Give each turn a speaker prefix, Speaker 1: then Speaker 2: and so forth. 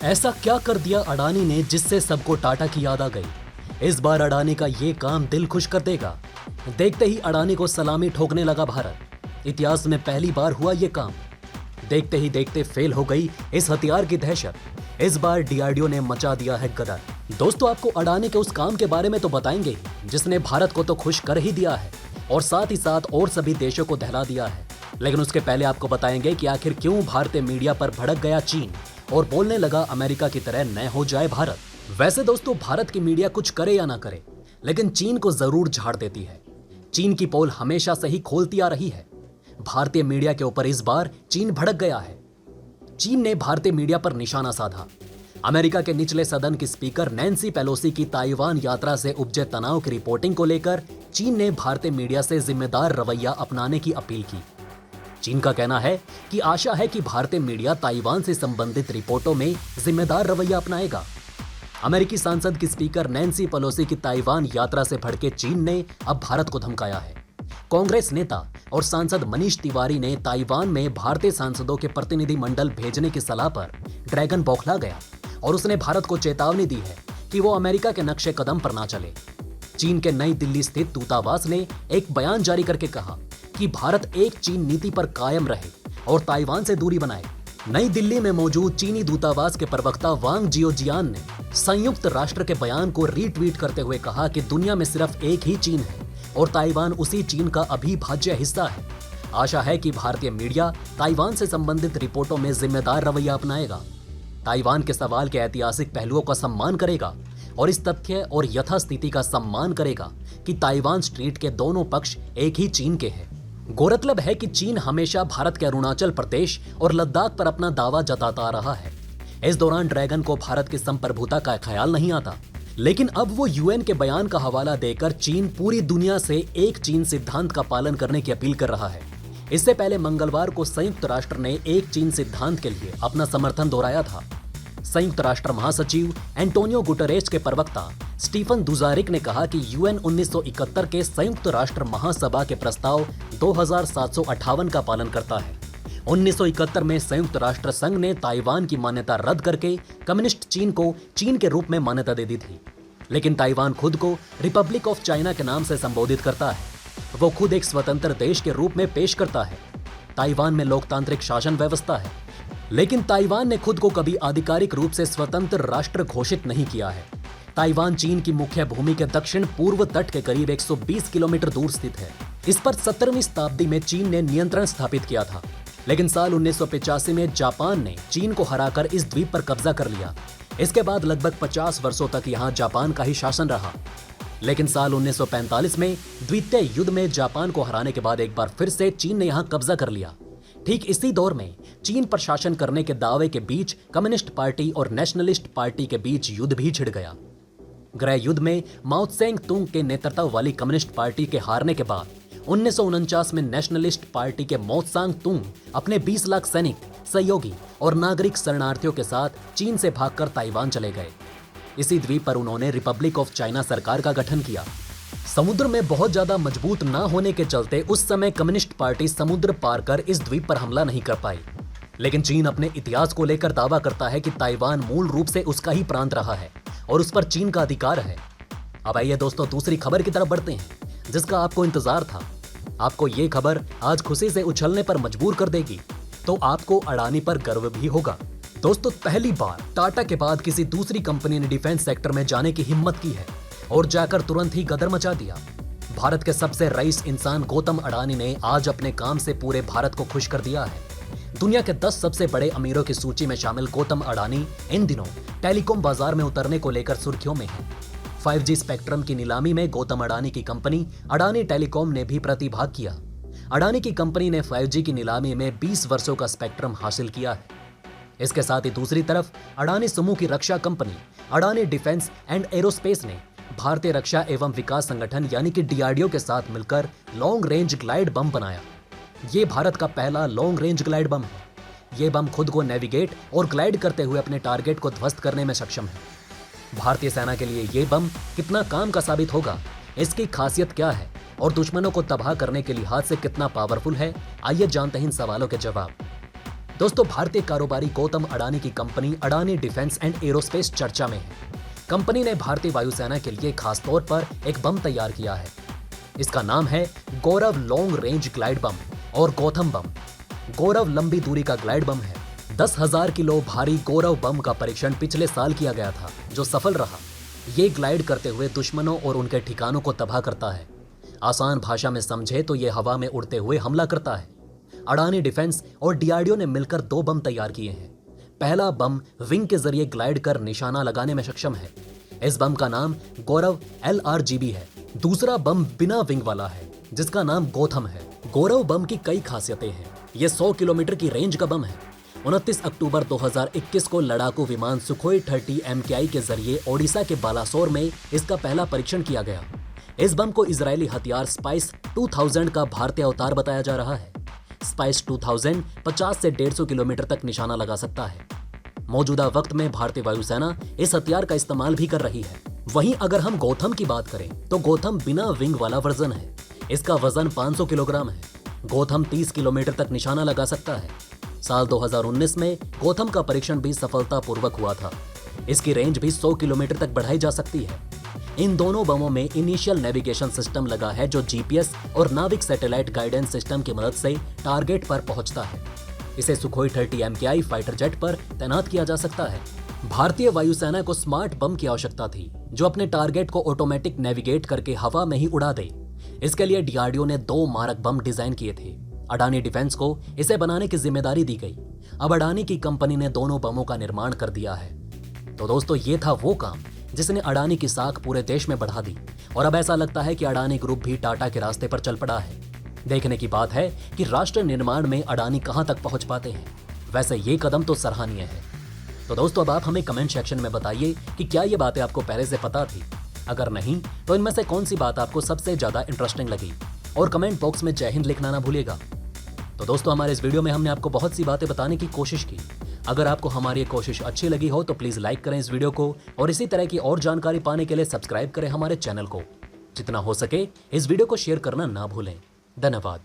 Speaker 1: ऐसा क्या कर दिया अडानी ने जिससे सबको टाटा की याद आ गई। इस बार अडानी का ये काम दिल खुश कर देगा। देखते ही अडानी को सलामी ठोकने लगा भारत। इतिहास में पहली बार हुआ ये काम। देखते ही देखते फेल हो गई इस हथियार की दहशत। इस बार डीआरडीओ ने मचा दिया है गदर। दोस्तों, आपको अडानी के उस काम के बारे में तो बताएंगे जिसने भारत को तो खुश कर ही दिया है और साथ ही साथ और सभी देशों को दहला दिया है। लेकिन उसके पहले आपको बताएंगे कि आखिर क्यों भारतीय मीडिया पर भड़क गया चीन और बोलने लगा अमेरिका की तरह न हो जाए भारत। वैसे दोस्तों, भारत की मीडिया कुछ करे या ना करे, लेकिन चीन को जरूर झाड़ देती है। चीन की पोल हमेशा से ही खोलती आ रही है। भारतीय मीडिया के ऊपर इस बार चीन भड़क गया है। चीन ने भारतीय मीडिया पर निशाना साधा। अमेरिका के निचले सदन की स्पीकर नैन्सी पेलोसी की ताइवान यात्रा से उपजे तनाव की रिपोर्टिंग को लेकर चीन ने भारतीय मीडिया से जिम्मेदार रवैया अपनाने की अपील की। चीन का कहना है कि आशा है कि भारतीय मीडिया ताइवान से संबंधित रिपोर्टों में जिम्मेदार रवैया अपनाएगा। अमेरिकी सांसद की स्पीकर नैन्सी पेलोसी की ताइवान यात्रा से भड़के चीन ने अब भारत को धमकाया है। कांग्रेस नेता और सांसद मनीष तिवारी ने ताइवान में भारतीय सांसदों के प्रतिनिधि मंडल भेजने की सलाह पर ड्रैगन बौखला गया और उसने भारत को चेतावनी दी है कि वो अमेरिका के नक्शे कदम पर ना चले। चीन के नई दिल्ली स्थित दूतावास ने एक बयान जारी करके कहा कि भारत एक चीन नीति पर कायम रहे और ताइवान से दूरी बनाए। नई दिल्ली में मौजूद चीनी दूतावास के प्रवक्ता वांग जियोजियान ने संयुक्त राष्ट्र के बयान को रीट्वीट करते हुए कहा कि दुनिया में सिर्फ एक ही चीन है और ताइवान उसी चीन का अविभाज्य हिस्सा है। आशा है कि भारतीय मीडिया ताइवान से संबंधित रिपोर्टों में जिम्मेदार रवैया अपनाएगा, ताइवान के सवाल के ऐतिहासिक पहलुओं का सम्मान करेगा और इस तथ्य और यथास्थिति का सम्मान करेगा कि ताइवान स्ट्रीट के दोनों पक्ष एक ही चीन के हैं। गौरतलब है कि चीन हमेशा भारत के अरुणाचल प्रदेश और लद्दाख पर अपना दावा जताता आ रहा है। इस दौरान ड्रैगन को भारत की संप्रभुता का ख्याल नहीं आता, लेकिन अब वो यूएन के बयान का हवाला देकर चीन पूरी दुनिया से एक चीन सिद्धांत का पालन करने की अपील कर रहा है। इससे पहले मंगलवार को संयुक्त राष्ट्र ने एक चीन सिद्धांत के लिए अपना समर्थन दोहराया था। संयुक्त राष्ट्र महासचिव एंटोनियो गुटेरेस के प्रवक्ता स्टीफन दुजारिक ने कहा कि यूएन 1971 के संयुक्त राष्ट्र महासभा के प्रस्ताव 2758 का पालन करता है। 1971 में संयुक्त राष्ट्र संघ ने ताइवान की मान्यता रद्द करके कम्युनिस्ट चीन को चीन के रूप में मान्यता दे दी थी, लेकिन ताइवान खुद को रिपब्लिक ऑफ चाइना के नाम से संबोधित करता है। वो खुद एक स्वतंत्र देश के रूप में पेश करता है। ताइवान में लोकतांत्रिक शासन व्यवस्था है, लेकिन ताइवान ने खुद को कभी आधिकारिक रूप से स्वतंत्र राष्ट्र घोषित नहीं किया है। ताइवान चीन की मुख्य भूमि के दक्षिण पूर्व तट के करीब 120 किलोमीटर दूर स्थित है। इस पर 17वीं शताब्दी में चीन ने नियंत्रण स्थापित किया था, लेकिन साल 1985 में जापान ने चीन को हराकर इस द्वीप पर कब्जा कर लिया। इसके बाद लगभग 50 वर्षों तक यहाँ जापान का ही शासन रहा, लेकिन साल 1945 में द्वितीय युद्ध में जापान को हराने के बाद एक बार फिर से चीन ने यहाँ कब्जा कर लिया। ठीक इसी दौर में चीन पर शासन करने के दावे के बीच कम्युनिस्ट पार्टी और नेशनलिस्ट पार्टी के बीच युद्ध भी छिड़ गया। गृह युद्ध में माओ त्से तुंग के नेतृत्व वाली कम्युनिस्ट पार्टी के हारने के बाद 1949 में नेशनलिस्ट पार्टी के मो त्से-तुंग अपने 20 लाख सैनिक, सहयोगी और नागरिक शरणार्थियों के साथ चीन से भागकर ताइवान चले गए। इसी द्वीप पर उन्होंने रिपब्लिक ऑफ चाइना सरकार का गठन किया। समुद्र में बहुत ज्यादा मजबूत ना होने के चलते उस समय कम्युनिस्ट पार्टी समुद्र पार कर इस द्वीप पर हमला नहीं कर पाई, लेकिन चीन अपने इतिहास को लेकर दावा करता है कि ताइवान मूल रूप से उसका ही प्रांत रहा है और उस पर चीन का अधिकार है। अब आइए दोस्तों, दूसरी खबर की तरफ बढ़ते हैं जिसका आपको इंतजार था। आपको ये खबर आज खुशी से उछलने पर मजबूर कर देगी, तो आपको अडानी पर गर्व भी होगा। दोस्तों, पहली बार टाटा के बाद किसी दूसरी कंपनी ने डिफेंस सेक्टर में जाने की हिम्मत की है और जाकर तुरंत ही गदर मचा दिया। भारत के सबसे रईस इंसान गौतम अडानी ने आज अपने काम से पूरे भारत को खुश कर दिया है। दुनिया के 10 सबसे बड़े अमीरों की सूची में शामिल गौतम अडानी इन दिनों टेलीकॉम बाजार में उतरने को लेकर सुर्खियों में है। 5G स्पेक्ट्रम की नीलामी में गौतम अडानी की कंपनी अडानी टेलीकॉम ने भी प्रतिभाग किया। अडानी की कंपनी ने 5G की नीलामी में 20 वर्षों का स्पेक्ट्रम हासिल किया है। इसके साथ ही दूसरी तरफ अडानी समूह की रक्षा company Adani defence and aerospace ने भारतीय रक्षा एवं विकास संगठन यानी कि डीआरडीओ के साथ मिलकर लॉन्ग रेंज ग्लाइड बम बनाया। ये भारत का पहला लॉन्ग रेंज ग्लाइड बम है। ये बम खुद को नेविगेट और ग्लाइड करते हुए अपने टारगेट को ध्वस्त करने में सक्षम है। भारतीय सेना के लिए ये बम कितना काम का साबित होगा, इसकी खासियत क्या है और दुश्मनों को तबाह करने के लिहाज से कितना पावरफुल है, आइए जानते हैं इन सवालों के जवाब। दोस्तों, भारतीय कारोबारी गौतम अडानी की company Adani defence and aerospace चर्चा में है। कंपनी ने भारतीय वायुसेना के लिए खास तौर पर एक बम तैयार किया है। इसका नाम है गौरव लॉन्ग रेंज ग्लाइड बम और गौतम बम। गौरव लंबी दूरी का ग्लाइड बम है। 10,000 किलो भारी गौरव बम का परीक्षण पिछले साल किया गया था, जो सफल रहा। ये ग्लाइड करते हुए दुश्मनों और उनके ठिकानों को तबाह करता है। आसान भाषा में समझे तो ये हवा में उड़ते हुए हमला करता है। अडानी डिफेंस और डीआरडीओ ने मिलकर 2 बम तैयार किए हैं। पहला बम विंग के जरिए ग्लाइड कर निशाना लगाने में सक्षम है। इस बम का नाम गौरव LRGB है। दूसरा बम बिना विंग वाला है, जिसका नाम गौतम है। गौरव बम की कई खासियतें हैं। ये 100 किलोमीटर की रेंज का बम है। 29 अक्टूबर 2021 को लड़ाकू विमान सुखोई 30 MKI के जरिए ओडिशा के बालासोर में इसका पहला परीक्षण किया गया। इस बम को इजरायली हथियार स्पाइस 2000 का भारतीय अवतार बताया जा रहा है। स्पाइस 2000 50 से 150 किलोमीटर तक निशाना लगा सकता है। मौजूदा वक्त में भारतीय वायुसेना इस हथियार का इस्तेमाल भी कर रही है। वहीं अगर हम गौतम की बात करें तो गौतम बिना विंग वाला वर्जन है। इसका वजन 500 किलोग्राम है। गौतम 30 किलोमीटर तक निशाना लगा सकता है। साल 2019 में गौतम का परीक्षण भी सफलतापूर्वक हुआ था। इसकी रेंज भी 100 किलोमीटर तक बढ़ाई जा सकती है। इन दोनों बमों में इनिशियल नेविगेशन सिस्टम लगा है, जो GPS और नाविक सैटेलाइट गाइडेंस सिस्टम की मदद से टारगेट पर पहुंचता है। इसे सुखोई 30 MKI फाइटर जेट पर तैनात किया जा सकता है। भारतीय वायुसेना को स्मार्ट बम की आवश्यकता थी, जो अपने टारगेट को ऑटोमेटिक नेविगेट करके हवा में ही उड़ा दे। इसके लिए डीआरडीओ ने 2 मारक बम डिजाइन किए थे। अडानी डिफेंस को इसे बनाने की जिम्मेदारी दी गई। अब अडानी की कंपनी ने दोनों बमों का निर्माण कर दिया है। तो दोस्तों, ये था वो काम जिसने अडानी की साख पूरे देश में बढ़ा दी, और अब ऐसा लगता है कि अडानी ग्रुप भी टाटा के रास्ते पर चल पड़ा है। देखने की बात है कि राष्ट्र निर्माण में अडानी कहां तक पहुंच पाते हैं। वैसे ये कदम तो सराहनीय है। तो दोस्तों, अब आप हमें कमेंट सेक्शन में बताइए कि क्या ये बातें आपको पहले से पता थी। अगर नहीं तो इनमें से कौन सी बात आपको सबसे ज्यादा इंटरेस्टिंग लगी, और कमेंट बॉक्स में जय हिंद लिखना ना भूलिएगा। तो दोस्तों, हमारे इस वीडियो में हमने आपको बहुत सी बातें बताने की कोशिश की। अगर आपको हमारी ये कोशिश अच्छी लगी हो तो प्लीज़ लाइक करें इस वीडियो को, और इसी तरह की और जानकारी पाने के लिए सब्सक्राइब करें हमारे चैनल को। जितना हो सके इस वीडियो को शेयर करना ना भूलें। धन्यवाद।